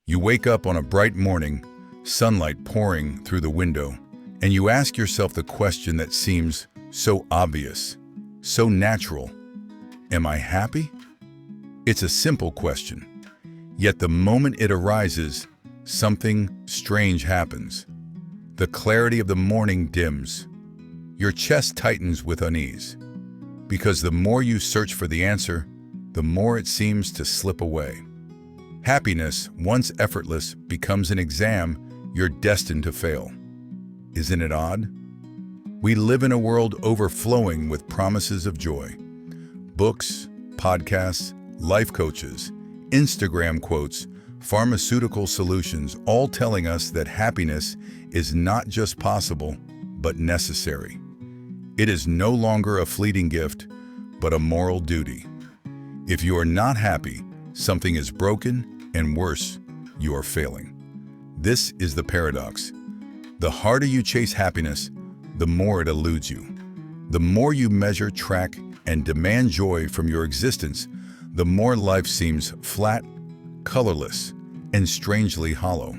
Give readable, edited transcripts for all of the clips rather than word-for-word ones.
You wake up on a bright morning, sunlight pouring through the window, and you ask yourself the question that seems so obvious, so natural. Am I happy? It's a simple question. Yet the moment it arises, something strange happens. The clarity of the morning dims. Your chest tightens with unease. Because the more you search for the answer, the more it seems to slip away. Happiness, once effortless, becomes an exam you're destined to fail. Isn't it odd? We live in a world overflowing with promises of joy. Books, podcasts, life coaches, Instagram quotes, pharmaceutical solutions, all telling us that happiness is not just possible, but necessary. It is no longer a fleeting gift, but a moral duty. If you are not happy, something is broken, and worse, you are failing. This is the paradox. The harder you chase happiness, the more it eludes you. The more you measure, track, and demand joy from your existence, the more life seems flat, colorless, and strangely hollow.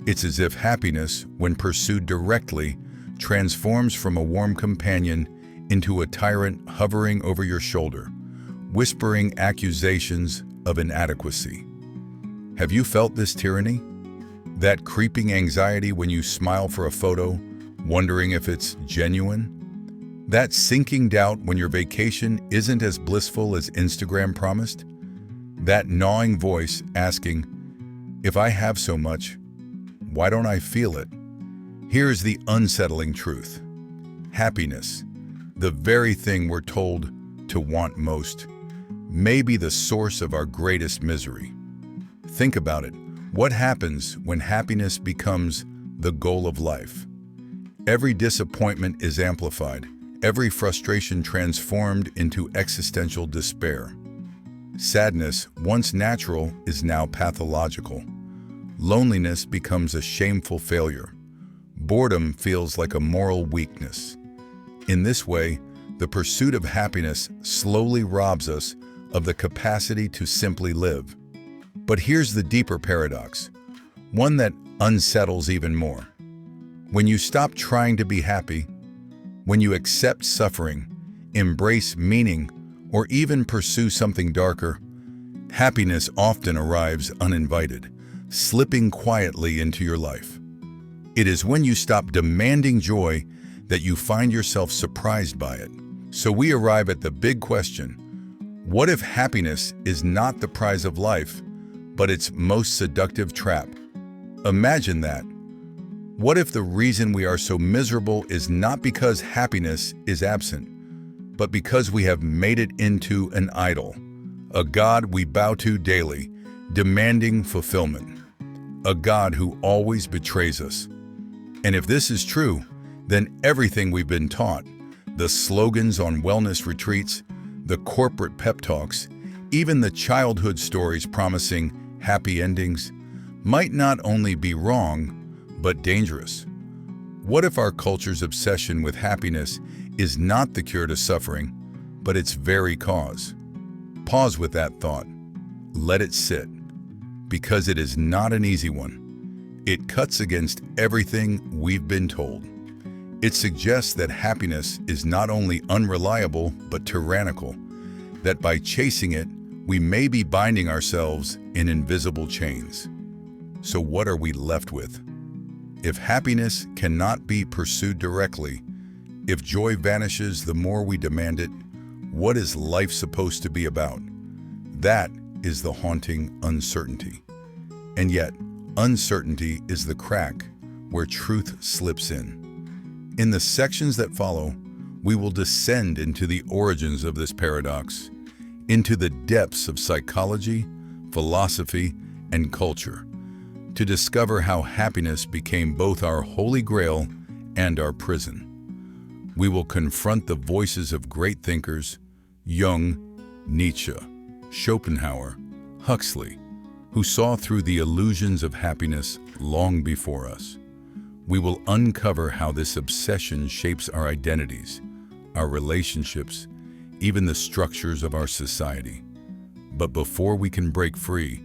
It's as if happiness, when pursued directly, transforms from a warm companion into a tyrant hovering over your shoulder, whispering accusations of inadequacy. Have you felt this tyranny? That creeping anxiety when you smile for a photo, wondering if it's genuine? That sinking doubt when your vacation isn't as blissful as Instagram promised? That gnawing voice asking, if I have so much, why don't I feel it? Here's the unsettling truth. Happiness, the very thing we're told to want most, may be the source of our greatest misery. Think about it. What happens when happiness becomes the goal of life? Every disappointment is amplified, every frustration transformed into existential despair. Sadness, once natural, is now pathological. Loneliness becomes a shameful failure. Boredom feels like a moral weakness. In this way, the pursuit of happiness slowly robs us of the capacity to simply live. But here's the deeper paradox, one that unsettles even more. When you stop trying to be happy, when you accept suffering, embrace meaning, or even pursue something darker, happiness often arrives uninvited, slipping quietly into your life. It is when you stop demanding joy that you find yourself surprised by it. So we arrive at the big question, what if happiness is not the prize of life, but its most seductive trap? Imagine that. What if the reason we are so miserable is not because happiness is absent, but because we have made it into an idol, a God we bow to daily, demanding fulfillment, a God who always betrays us? And if this is true, then everything we've been taught, the slogans on wellness retreats, the corporate pep talks, even the childhood stories promising happy endings, might not only be wrong, but dangerous. What if our culture's obsession with happiness is not the cure to suffering, but its very cause? Pause with that thought. Let it sit. Because it is not an easy one. It cuts against everything we've been told. It suggests that happiness is not only unreliable, but tyrannical, that by chasing it, we may be binding ourselves in invisible chains. So what are we left with? If happiness cannot be pursued directly, if joy vanishes the more we demand it, what is life supposed to be about? That is the haunting uncertainty. And yet, uncertainty is the crack where truth slips in. In the sections that follow, we will descend into the origins of this paradox, into the depths of psychology, philosophy, and culture, to discover how happiness became both our holy grail and our prison. We will confront the voices of great thinkers, Jung, Nietzsche, Schopenhauer, Huxley, who saw through the illusions of happiness long before us. We will uncover how this obsession shapes our identities, our relationships, even the structures of our society. But before we can break free,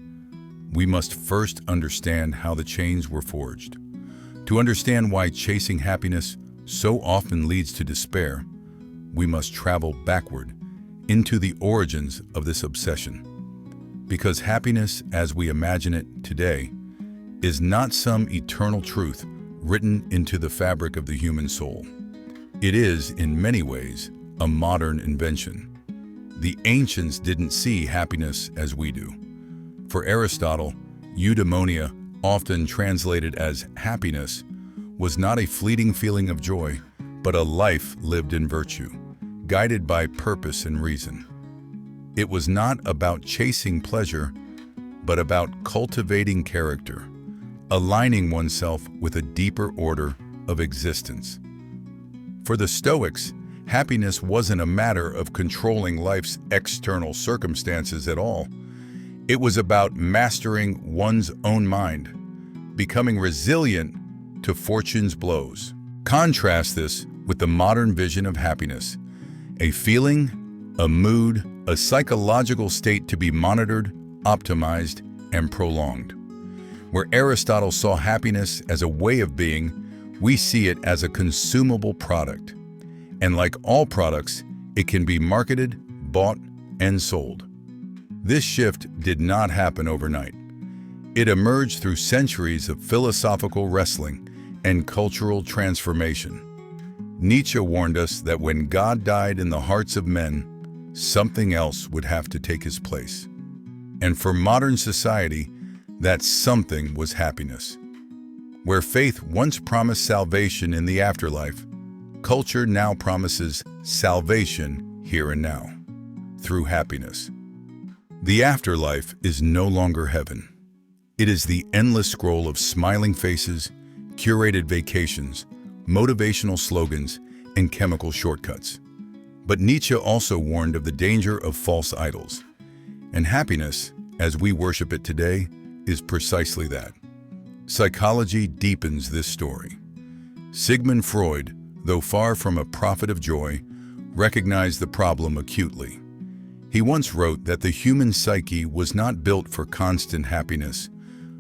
we must first understand how the chains were forged. To understand why chasing happiness so often leads to despair, we must travel backward into the origins of this obsession. Because happiness, as we imagine it today, is not some eternal truth written into the fabric of the human soul. It is, in many ways, a modern invention. The ancients didn't see happiness as we do. For Aristotle, eudaimonia, often translated as happiness, was not a fleeting feeling of joy, but a life lived in virtue, guided by purpose and reason. It was not about chasing pleasure, but about cultivating character, aligning oneself with a deeper order of existence. For the Stoics, happiness wasn't a matter of controlling life's external circumstances at all. It was about mastering one's own mind, becoming resilient to fortune's blows. Contrast this with the modern vision of happiness, a feeling, a mood, a psychological state to be monitored, optimized, and prolonged. Where Aristotle saw happiness as a way of being, we see it as a consumable product. And like all products, it can be marketed, bought, and sold. This shift did not happen overnight. It emerged through centuries of philosophical wrestling and cultural transformation. Nietzsche warned us that when God died in the hearts of men, something else would have to take his place. And for modern society, that something was happiness. Where faith once promised salvation in the afterlife, culture now promises salvation here and now, through happiness. The afterlife is no longer heaven. It is the endless scroll of smiling faces, curated vacations, motivational slogans, and chemical shortcuts. But Nietzsche also warned of the danger of false idols. And happiness, as we worship it today, is precisely that. Psychology deepens this story. Sigmund Freud, though far from a prophet of joy, recognized the problem acutely. He once wrote that the human psyche was not built for constant happiness,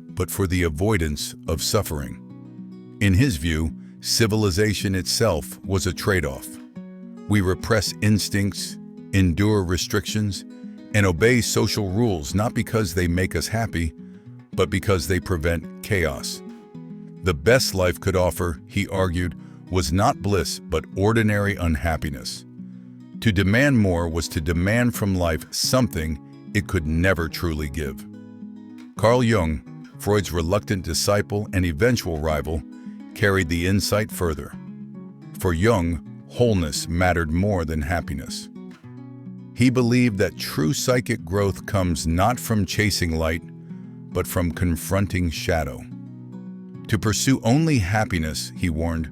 but for the avoidance of suffering. In his view, civilization itself was a trade-off. We repress instincts, endure restrictions, and obey social rules not because they make us happy, but because they prevent chaos. The best life could offer, he argued, was not bliss but ordinary unhappiness. To demand more was to demand from life something it could never truly give. Carl Jung, Freud's reluctant disciple and eventual rival, carried the insight further. For Jung, wholeness mattered more than happiness. He believed that true psychic growth comes not from chasing light, but from confronting shadow. To pursue only happiness, he warned,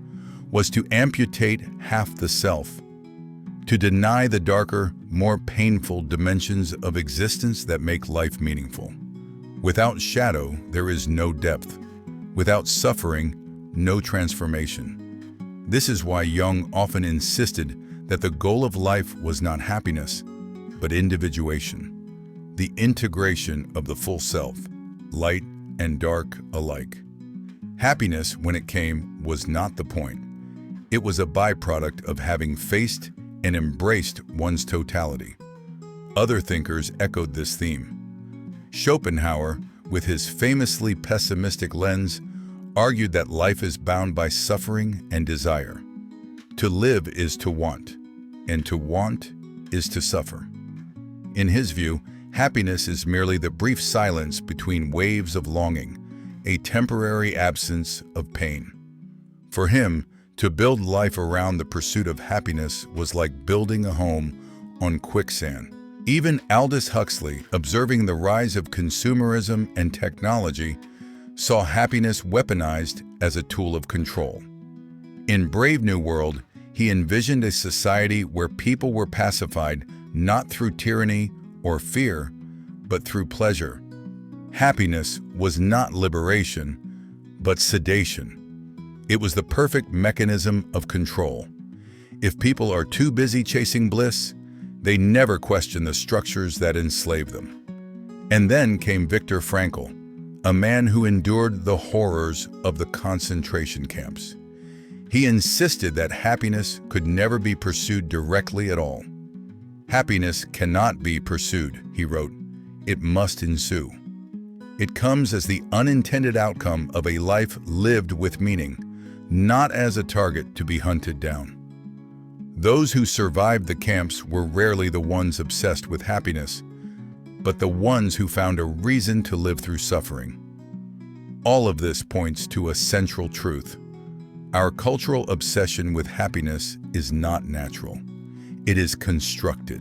was to amputate half the self, to deny the darker, more painful dimensions of existence that make life meaningful. Without shadow, there is no depth. Without suffering, no transformation. This is why Jung often insisted that the goal of life was not happiness, but individuation, the integration of the full self, light and dark alike. Happiness, when it came, was not the point. It was a byproduct of having faced and embraced one's totality. Other thinkers echoed this theme. Schopenhauer, with his famously pessimistic lens, argued that life is bound by suffering and desire. To live is to want, and to want is to suffer. In his view, happiness is merely the brief silence between waves of longing, a temporary absence of pain. For him, to build life around the pursuit of happiness was like building a home on quicksand. Even Aldous Huxley, observing the rise of consumerism and technology, saw happiness weaponized as a tool of control. In Brave New World, he envisioned a society where people were pacified not through tyranny or fear, but through pleasure. Happiness was not liberation, but sedation. It was the perfect mechanism of control. If people are too busy chasing bliss, they never question the structures that enslave them. And then came Viktor Frankl, a man who endured the horrors of the concentration camps. He insisted that happiness could never be pursued directly at all. "Happiness cannot be pursued," he wrote. "It must ensue. It comes as the unintended outcome of a life lived with meaning, not as a target to be hunted down." Those who survived the camps were rarely the ones obsessed with happiness, but the ones who found a reason to live through suffering. All of this points to a central truth. Our cultural obsession with happiness is not natural. It is constructed.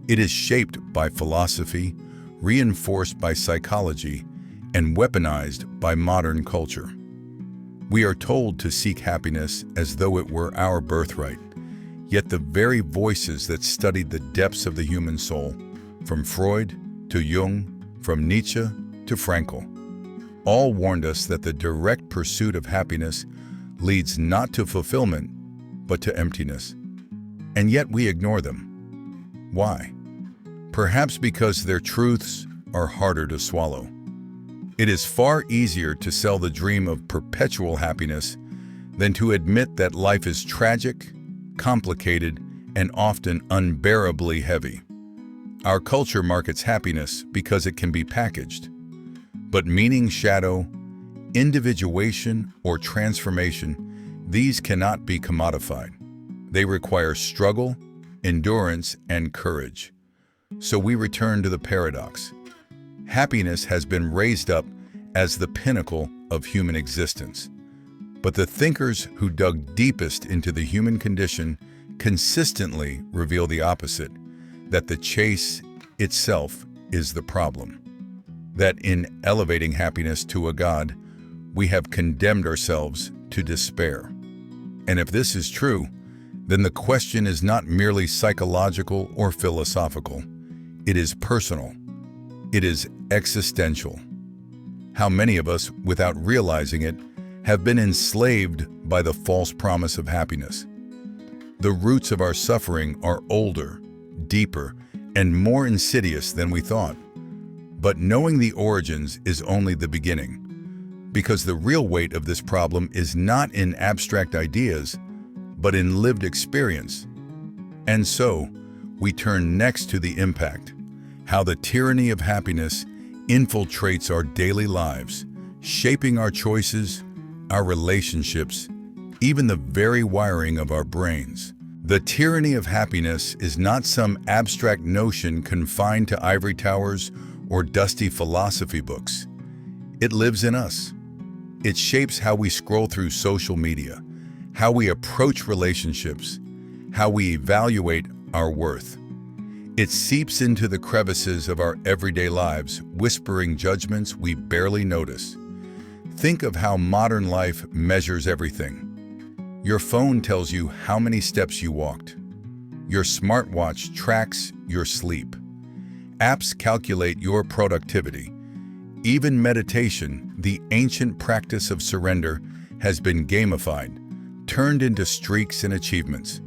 It is shaped by philosophy, reinforced by psychology, and weaponized by modern culture. We are told to seek happiness as though it were our birthright, yet the very voices that studied the depths of the human soul, from Freud to Jung, from Nietzsche to Frankl, all warned us that the direct pursuit of happiness leads not to fulfillment, but to emptiness. And yet we ignore them. Why? Perhaps because their truths are harder to swallow. It is far easier to sell the dream of perpetual happiness than to admit that life is tragic, complicated, and often unbearably heavy. Our culture markets happiness because it can be packaged. But meaning, shadow, individuation, or transformation, these cannot be commodified. They require struggle, endurance, and courage. So we return to the paradox. Happiness has been raised up as the pinnacle of human existence. But the thinkers who dug deepest into the human condition consistently reveal the opposite, that the chase itself is the problem. That in elevating happiness to a god, we have condemned ourselves to despair. And if this is true, then the question is not merely psychological or philosophical. It is personal. It is existential. How many of us, without realizing it, have been enslaved by the false promise of happiness? The roots of our suffering are older, deeper, and more insidious than we thought. But knowing the origins is only the beginning, because the real weight of this problem is not in abstract ideas, but in lived experience. And so, we turn next to the impact, how the tyranny of happiness infiltrates our daily lives, shaping our choices, our relationships, even the very wiring of our brains. The tyranny of happiness is not some abstract notion confined to ivory towers or dusty philosophy books. It lives in us. It shapes how we scroll through social media, how we approach relationships, how we evaluate our worth. It seeps into the crevices of our everyday lives, whispering judgments we barely notice. Think of how modern life measures everything. Your phone tells you how many steps you walked. Your smartwatch tracks your sleep. Apps calculate your productivity. Even meditation, the ancient practice of surrender, has been gamified, turned into streaks and achievements.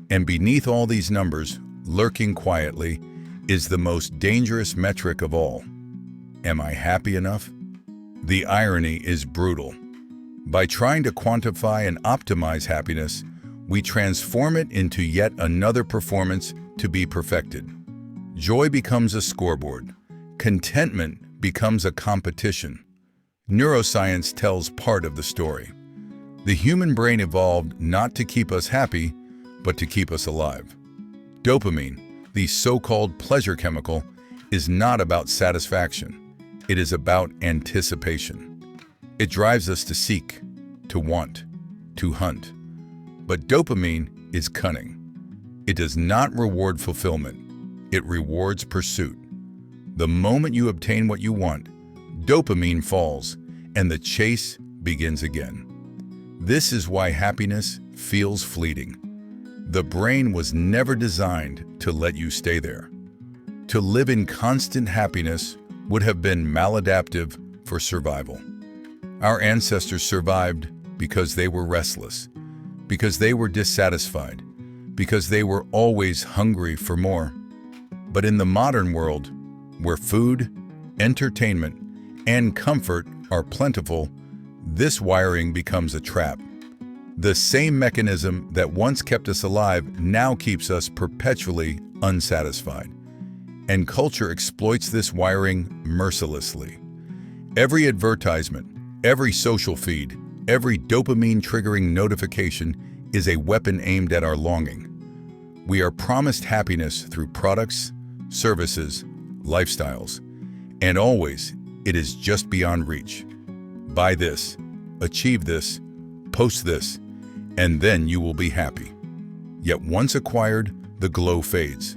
And beneath all these numbers, lurking quietly, is the most dangerous metric of all. Am I happy enough? The irony is brutal. By trying to quantify and optimize happiness, we transform it into yet another performance to be perfected. Joy becomes a scoreboard. Contentment becomes a competition. Neuroscience tells part of the story. The human brain evolved not to keep us happy, but to keep us alive. Dopamine, the so-called pleasure chemical, is not about satisfaction. It is about anticipation. It drives us to seek, to want, to hunt. But dopamine is cunning. It does not reward fulfillment. It rewards pursuit. The moment you obtain what you want, dopamine falls, and the chase begins again. This is why happiness feels fleeting. The brain was never designed to let you stay there. To live in constant happiness would have been maladaptive for survival. Our ancestors survived because they were restless, because they were dissatisfied, because they were always hungry for more. But in the modern world, where food, entertainment, and comfort are plentiful, this wiring becomes a trap. The same mechanism that once kept us alive now keeps us perpetually unsatisfied. And culture exploits this wiring mercilessly. Every advertisement, every social feed, every dopamine-triggering notification is a weapon aimed at our longing. We are promised happiness through products, services, lifestyles, and always it is just beyond reach. Buy this, achieve this, post this, and then you will be happy. Yet once acquired, the glow fades.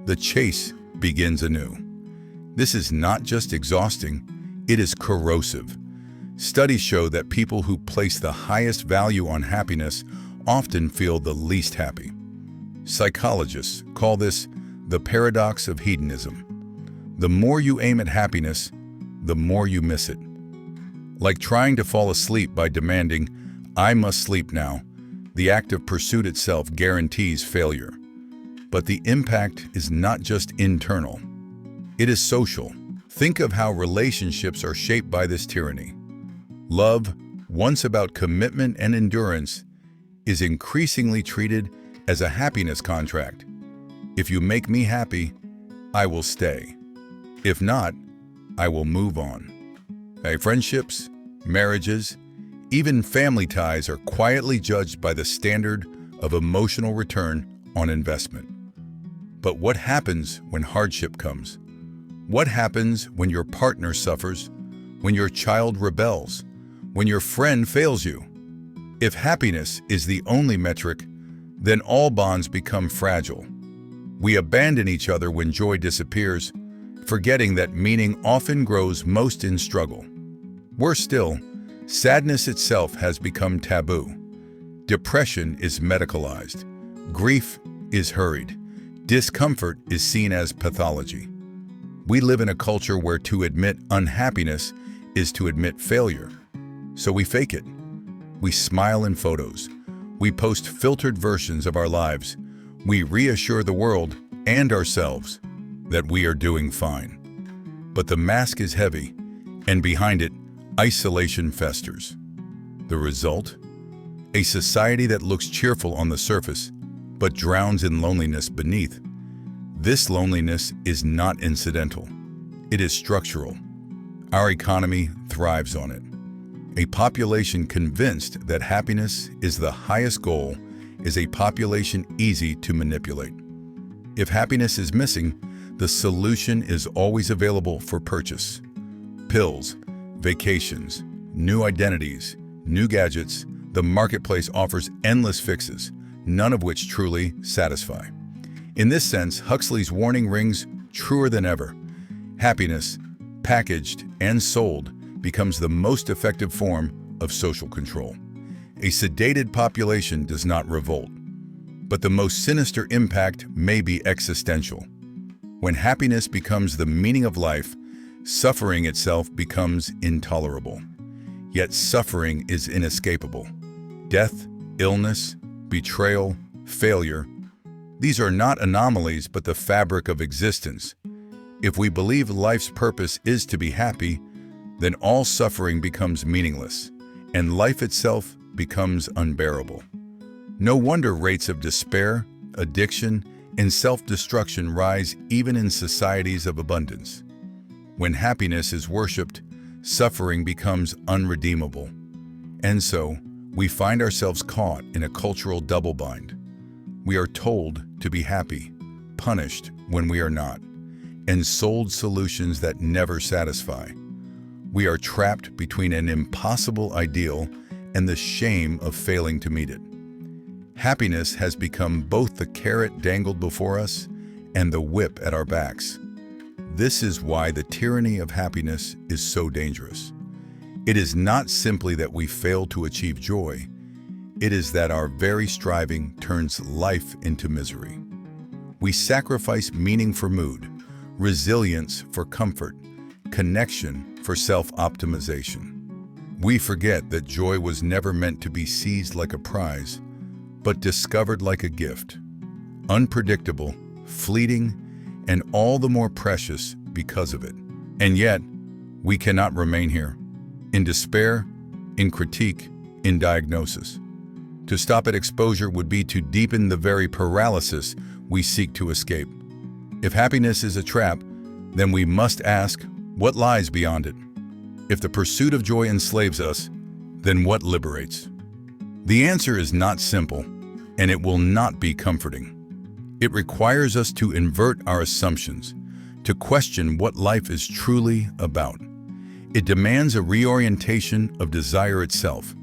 The chase begins anew. This is not just exhausting, it is corrosive. Studies show that people who place the highest value on happiness often feel the least happy. Psychologists call this the paradox of hedonism. The more you aim at happiness, the more you miss it. Like trying to fall asleep by demanding, "I must sleep now," the act of pursuit itself guarantees failure. But the impact is not just internal. It is social. Think of how relationships are shaped by this tyranny. Love, once about commitment and endurance, is increasingly treated as a happiness contract. If you make me happy, I will stay. If not, I will move on. Friendships, marriages, even family ties are quietly judged by the standard of emotional return on investment. But what happens when hardship comes? What happens when your partner suffers, when your child rebels, when your friend fails you? If happiness is the only metric, then all bonds become fragile. We abandon each other when joy disappears, forgetting that meaning often grows most in struggle. Worse still, sadness itself has become taboo. Depression is medicalized. Grief is hurried. Discomfort is seen as pathology. We live in a culture where to admit unhappiness is to admit failure. So we fake it. We smile in photos. We post filtered versions of our lives. We reassure the world and ourselves that we are doing fine. But the mask is heavy, and behind it, isolation festers. The result? A society that looks cheerful on the surface, but drowns in loneliness beneath. This loneliness is not incidental. It is structural. Our economy thrives on it. A population convinced that happiness is the highest goal is a population easy to manipulate. If happiness is missing, the solution is always available for purchase. Pills, vacations, new identities, new gadgets, the marketplace offers endless fixes, none of which truly satisfy. In this sense, Huxley's warning rings truer than ever. Happiness, packaged and sold, becomes the most effective form of social control. A sedated population does not revolt, but the most sinister impact may be existential. When happiness becomes the meaning of life, suffering itself becomes intolerable. Yet suffering is inescapable. Death, illness, betrayal, failure, these are not anomalies but the fabric of existence. If we believe life's purpose is to be happy, then all suffering becomes meaningless, and life itself becomes unbearable. No wonder rates of despair, addiction, and self-destruction rise even in societies of abundance. When happiness is worshipped, suffering becomes unredeemable. And so, we find ourselves caught in a cultural double-bind. We are told to be happy, punished when we are not, and sold solutions that never satisfy. We are trapped between an impossible ideal and the shame of failing to meet it. Happiness has become both the carrot dangled before us and the whip at our backs. This is why the tyranny of happiness is so dangerous. It is not simply that we fail to achieve joy. It is that our very striving turns life into misery. We sacrifice meaning for mood, resilience for comfort, connection for self-optimization. We forget that joy was never meant to be seized like a prize, but discovered like a gift. Unpredictable, fleeting, and all the more precious because of it. And yet, We cannot remain here, in despair, in critique, in diagnosis. To stop at exposure would be to deepen the very paralysis we seek to escape. If happiness is a trap, then we must ask, what lies beyond it? If the pursuit of joy enslaves us, then what liberates? The answer is not simple, and it will not be comforting. It requires us to invert our assumptions, to question what life is truly about. It demands a reorientation of desire itself.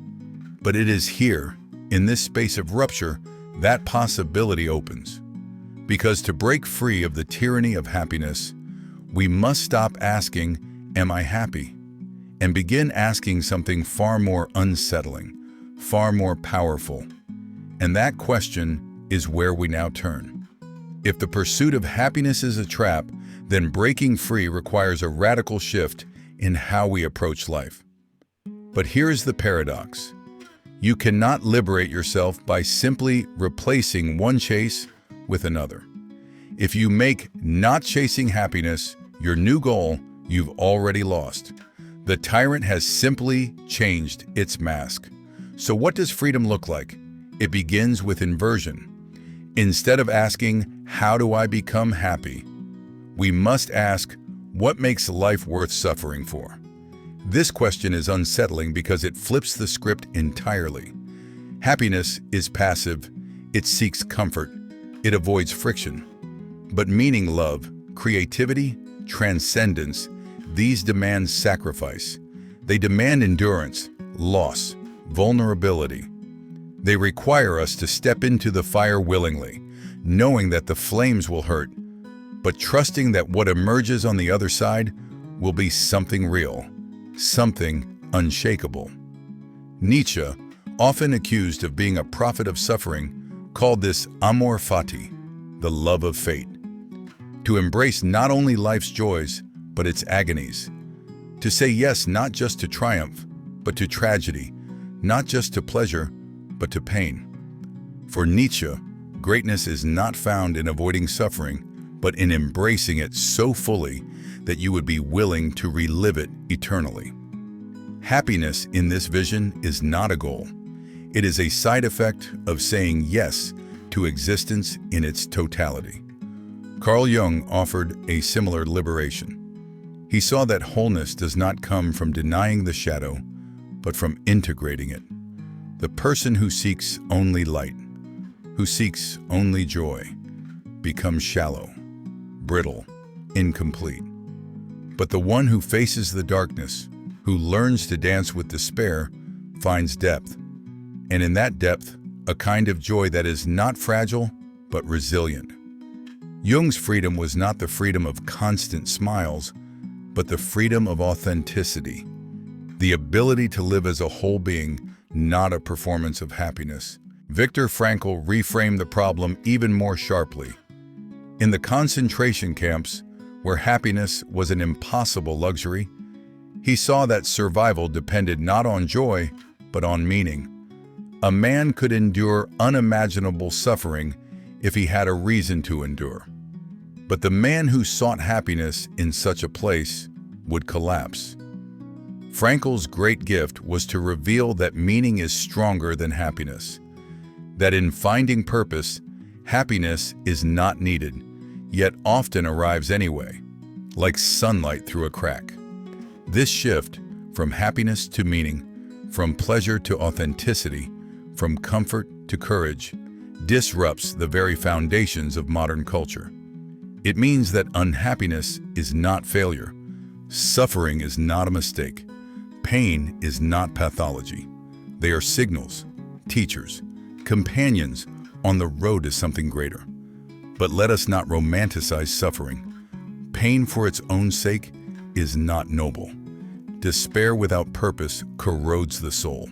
But it is here, in this space of rupture, that possibility opens. Because to break free of the tyranny of happiness, we must stop asking, "Am I happy?" and begin asking something far more unsettling, far more powerful. And that question is where we now turn. If the pursuit of happiness is a trap, then breaking free requires a radical shift in how we approach life. But here's the paradox. You cannot liberate yourself by simply replacing one chase with another. If you make not chasing happiness your new goal, you've already lost. The tyrant has simply changed its mask. So what does freedom look like? It begins with inversion. Instead of asking, "How do I become happy?" we must ask, "What makes life worth suffering for?" This question is unsettling because it flips the script entirely. Happiness is passive, it seeks comfort, it avoids friction. But meaning, love, creativity, transcendence, these demand sacrifice. They demand endurance, loss, vulnerability. They require us to step into the fire willingly, knowing that the flames will hurt, but trusting that what emerges on the other side will be something real, something unshakable. Nietzsche, often accused of being a prophet of suffering, called this amor fati, the love of fate. To embrace not only life's joys, but its agonies. To say yes not just to triumph, but to tragedy, not just to pleasure, but to pain. For Nietzsche, greatness is not found in avoiding suffering, but in embracing it so fully that you would be willing to relive it eternally. Happiness in this vision is not a goal. It is a side effect of saying yes to existence in its totality. Carl Jung offered a similar liberation. He saw that wholeness does not come from denying the shadow, but from integrating it. The person who seeks only light, who seeks only joy, becomes shallow, brittle, incomplete. But the one who faces the darkness, who learns to dance with despair, finds depth. And in that depth, a kind of joy that is not fragile, but resilient. Jung's freedom was not the freedom of constant smiles, but the freedom of authenticity. The ability to live as a whole being, not a performance of happiness. Viktor Frankl reframed the problem even more sharply. In the concentration camps, where happiness was an impossible luxury, he saw that survival depended not on joy, but on meaning. A man could endure unimaginable suffering if he had a reason to endure. But the man who sought happiness in such a place would collapse. Frankl's great gift was to reveal that meaning is stronger than happiness, that in finding purpose, happiness is not needed, yet often arrives anyway, like sunlight through a crack. This shift, from happiness to meaning, from pleasure to authenticity, from comfort to courage, disrupts the very foundations of modern culture. It means that unhappiness is not failure. Suffering is not a mistake. Pain is not pathology. They are signals, teachers, companions on the road to something greater. But let us not romanticize suffering. Pain for its own sake is not noble. Despair without purpose corrodes the soul.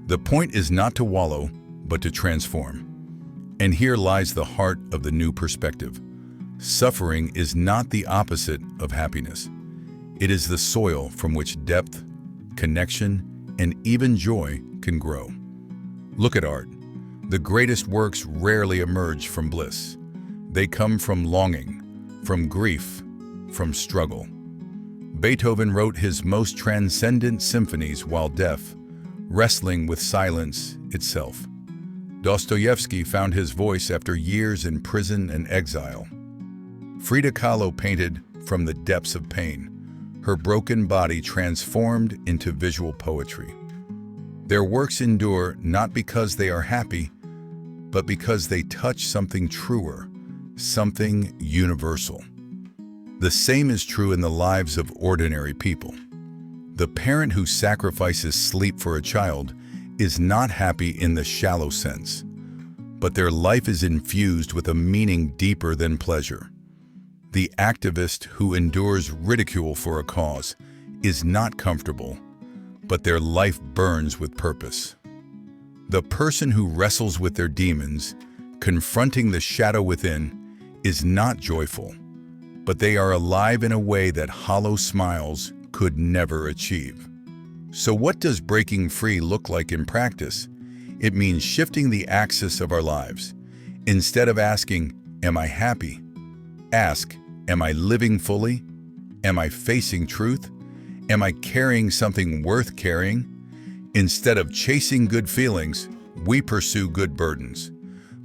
The point is not to wallow, but to transform. And here lies the heart of the new perspective. Suffering is not the opposite of happiness. It is the soil from which depth, connection, and even joy can grow. Look at art. The greatest works rarely emerge from bliss. They come from longing, from grief, from struggle. Beethoven wrote his most transcendent symphonies while deaf, wrestling with silence itself. Dostoevsky found his voice after years in prison and exile. Frida Kahlo painted from the depths of pain, her broken body transformed into visual poetry. Their works endure not because they are happy, but because they touch something truer, something universal. The same is true in the lives of ordinary people. The parent who sacrifices sleep for a child is not happy in the shallow sense, but their life is infused with a meaning deeper than pleasure. The activist who endures ridicule for a cause is not comfortable, but their life burns with purpose. The person who wrestles with their demons, confronting the shadow within, is not joyful, but they are alive in a way that hollow smiles could never achieve. So what does breaking free look like in practice? It means shifting the axis of our lives. Instead of asking, "Am I happy?" ask, "Am I living fully? Am I facing truth? Am I carrying something worth carrying?" Instead of chasing good feelings, we pursue good burdens.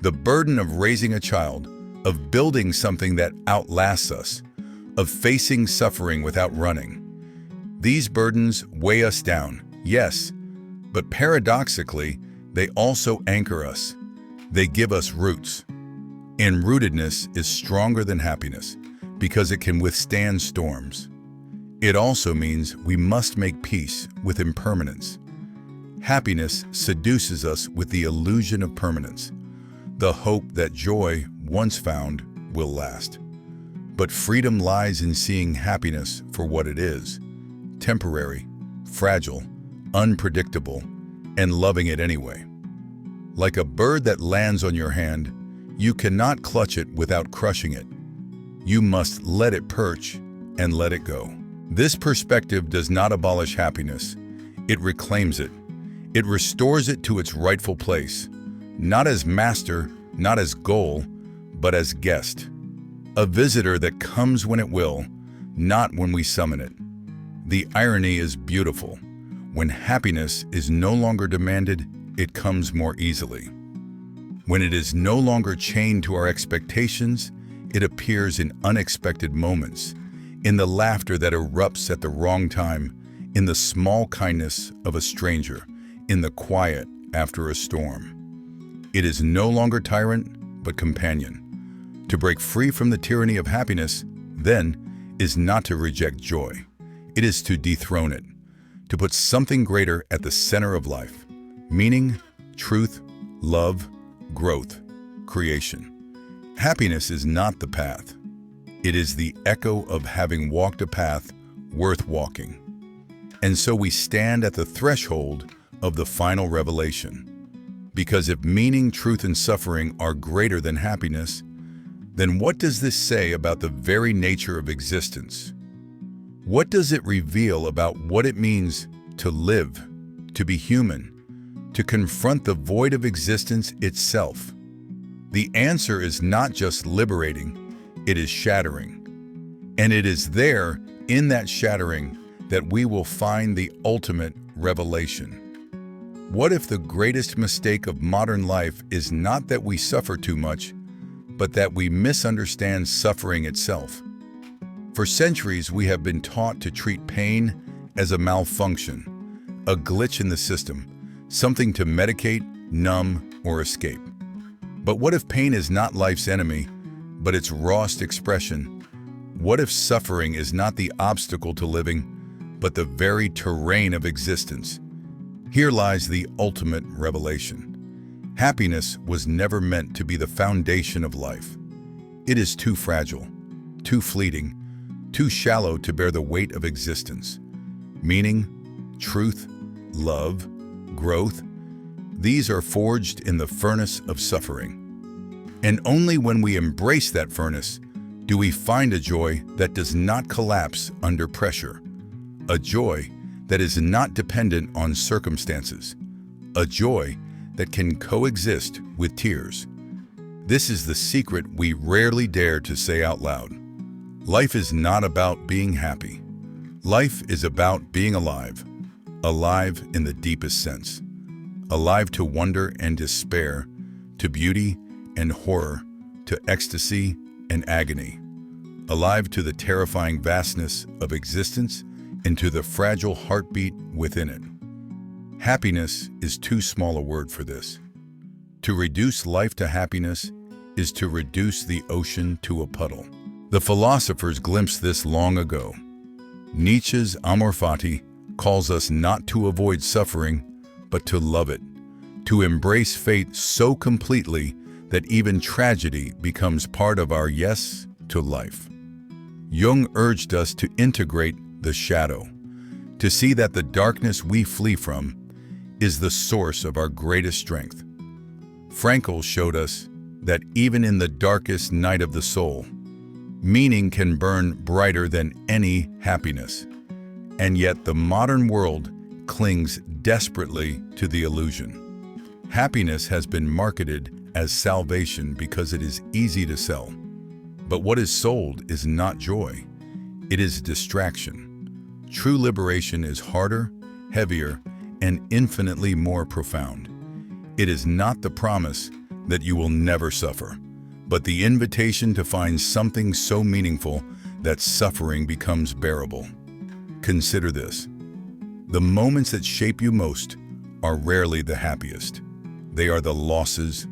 The burden of raising a child, of building something that outlasts us, of facing suffering without running. These burdens weigh us down, yes, but paradoxically, they also anchor us. They give us roots. And rootedness is stronger than happiness, because it can withstand storms. It also means we must make peace with impermanence. Happiness seduces us with the illusion of permanence, the hope that joy, once found, will last. But freedom lies in seeing happiness for what it is, temporary, fragile, unpredictable, and loving it anyway. Like a bird that lands on your hand, you cannot clutch it without crushing it. You must let it perch and let it go. This perspective does not abolish happiness. It reclaims it. It restores it to its rightful place, not as master, not as goal, but as guest. A visitor that comes when it will, not when we summon it. The irony is beautiful. When happiness is no longer demanded, it comes more easily. When it is no longer chained to our expectations, it appears in unexpected moments, in the laughter that erupts at the wrong time, in the small kindness of a stranger, in the quiet after a storm. It is no longer tyrant, but companion. To break free from the tyranny of happiness, then, is not to reject joy. It is to dethrone it, to put something greater at the center of life. Meaning, truth, love, growth, creation. Happiness is not the path. It is the echo of having walked a path worth walking. And so we stand at the threshold of the final revelation. Because if meaning, truth, and suffering are greater than happiness, then what does this say about the very nature of existence? What does it reveal about what it means to live, to be human, to confront the void of existence itself? The answer is not just liberating, it is shattering. And it is there, in that shattering, that we will find the ultimate revelation. What if the greatest mistake of modern life is not that we suffer too much, but that we misunderstand suffering itself? For centuries, we have been taught to treat pain as a malfunction, a glitch in the system, something to medicate, numb, or escape. But what if pain is not life's enemy, but its rawest expression? What if suffering is not the obstacle to living, but the very terrain of existence? Here lies the ultimate revelation. Happiness was never meant to be the foundation of life. It is too fragile, too fleeting, too shallow to bear the weight of existence. Meaning, truth, love, growth, these are forged in the furnace of suffering. And only when we embrace that furnace do we find a joy that does not collapse under pressure, a joy that is not dependent on circumstances, a joy that can coexist with tears. This is the secret we rarely dare to say out loud. Life is not about being happy. Life is about being alive, alive in the deepest sense, alive to wonder and despair, to beauty and horror, to ecstasy and agony, alive to the terrifying vastness of existence and to the fragile heartbeat within it. Happiness is too small a word for this. To reduce life to happiness is to reduce the ocean to a puddle. The philosophers glimpsed this long ago. Nietzsche's Amor Fati calls us not to avoid suffering, but to love it, to embrace fate so completely that even tragedy becomes part of our yes to life. Jung urged us to integrate the shadow, to see that the darkness we flee from is the source of our greatest strength. Frankl showed us that even in the darkest night of the soul, meaning can burn brighter than any happiness. And yet the modern world clings desperately to the illusion. Happiness has been marketed as salvation because it is easy to sell. But what is sold is not joy. It is distraction. True liberation is harder, heavier, and infinitely more profound. It is not the promise that you will never suffer, but the invitation to find something so meaningful that suffering becomes bearable. Consider this. The moments that shape you most are rarely the happiest. They are the losses,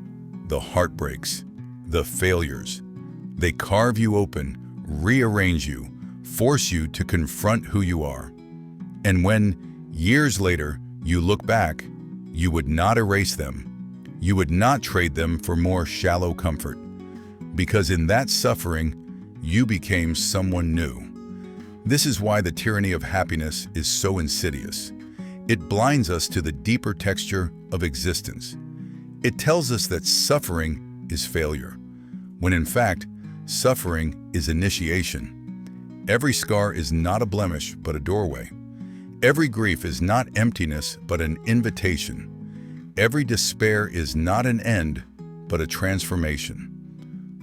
the heartbreaks, the failures. They carve you open, rearrange you, force you to confront who you are. And when, years later, you look back, you would not erase them. You would not trade them for more shallow comfort. Because in that suffering, you became someone new. This is why the tyranny of happiness is so insidious. It blinds us to the deeper texture of existence. It tells us that suffering is failure, when in fact, suffering is initiation. Every scar is not a blemish, but a doorway. Every grief is not emptiness, but an invitation. Every despair is not an end, but a transformation.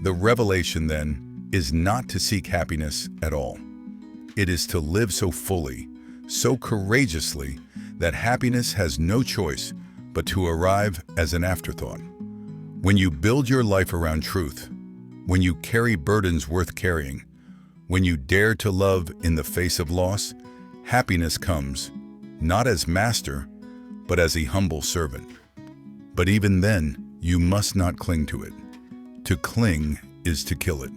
The revelation, then, is not to seek happiness at all. It is to live so fully, so courageously, that happiness has no choice but to arrive as an afterthought. When you build your life around truth, when you carry burdens worth carrying, when you dare to love in the face of loss, happiness comes, not as master, but as a humble servant. But even then, you must not cling to it. To cling is to kill it.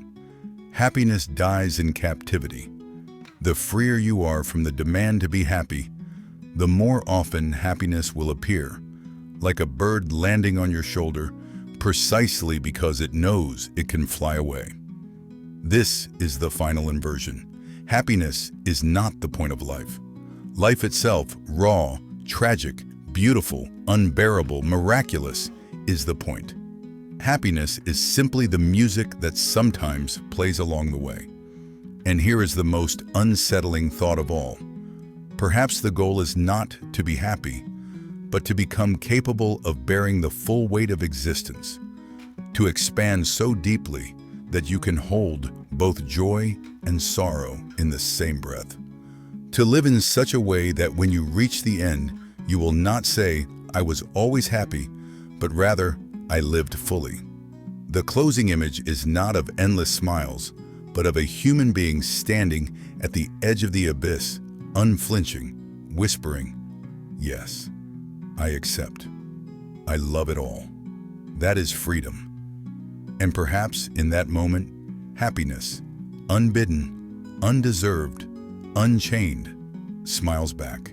Happiness dies in captivity. The freer you are from the demand to be happy, the more often happiness will appear, like a bird landing on your shoulder, precisely because it knows it can fly away. This is the final inversion. Happiness is not the point of life. Life itself, raw, tragic, beautiful, unbearable, miraculous, is the point. Happiness is simply the music that sometimes plays along the way. And here is the most unsettling thought of all. Perhaps the goal is not to be happy, but to become capable of bearing the full weight of existence, to expand so deeply that you can hold both joy and sorrow in the same breath. To live in such a way that when you reach the end, you will not say, "I was always happy," but rather, "I lived fully." The closing image is not of endless smiles, but of a human being standing at the edge of the abyss, unflinching, whispering, "Yes, I accept. I love it all." That is freedom. And perhaps in that moment, happiness, unbidden, undeserved, unchained, smiles back.